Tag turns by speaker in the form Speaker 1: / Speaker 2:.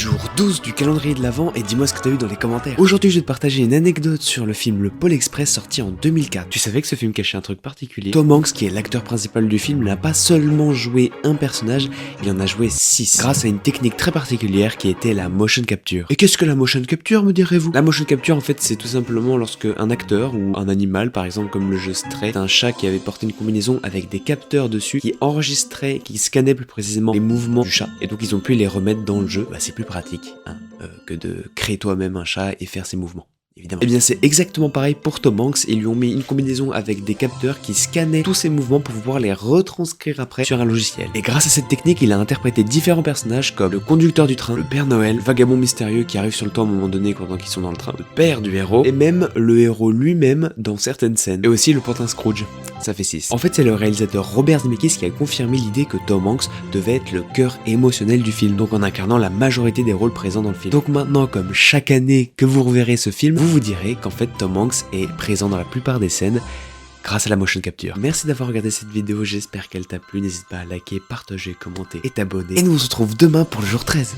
Speaker 1: jour 12 du calendrier de l'Avent et dis-moi ce que t'as eu dans les commentaires. Aujourd'hui je vais te partager une anecdote sur le film Le Pôle Express sorti en 2004. Tu savais que ce film cachait un truc particulier? Tom Hanks, qui est l'acteur principal du film, n'a pas seulement joué un personnage, il en a joué 6, grâce à une technique très particulière qui était la motion capture. Et qu'est-ce que la motion capture, me direz-vous? La motion capture en fait c'est tout simplement lorsque un acteur ou un animal, par exemple comme le jeu Stray, un chat qui avait porté une combinaison avec des capteurs dessus qui enregistraient, qui scannaient plus précisément les mouvements du chat, et donc ils ont pu les remettre dans le jeu. Bah, c'est plus pratique que de créer toi-même un chat et faire ses mouvements. Évidemment. Et bien c'est exactement pareil pour Tom Hanks, ils lui ont mis une combinaison avec des capteurs qui scannaient tous ses mouvements pour pouvoir les retranscrire après sur un logiciel. Et grâce à cette technique, il a interprété différents personnages comme le conducteur du train, le Père Noël, le vagabond mystérieux qui arrive sur le toit à un moment donné pendant qu'ils sont dans le train, le père du héros, et même le héros lui-même dans certaines scènes. Et aussi le pantin Scrooge. Ça fait 6. En fait, c'est le réalisateur Robert Zemeckis qui a confirmé l'idée que Tom Hanks devait être le cœur émotionnel du film, donc en incarnant la majorité des rôles présents dans le film. Donc maintenant, comme chaque année que vous reverrez ce film, vous direz qu'en fait Tom Hanks est présent dans la plupart des scènes grâce à la motion capture. Merci d'avoir regardé cette vidéo, j'espère qu'elle t'a plu. N'hésite pas à liker, partager, commenter et t'abonner. Et nous on se retrouve demain pour le jour 13.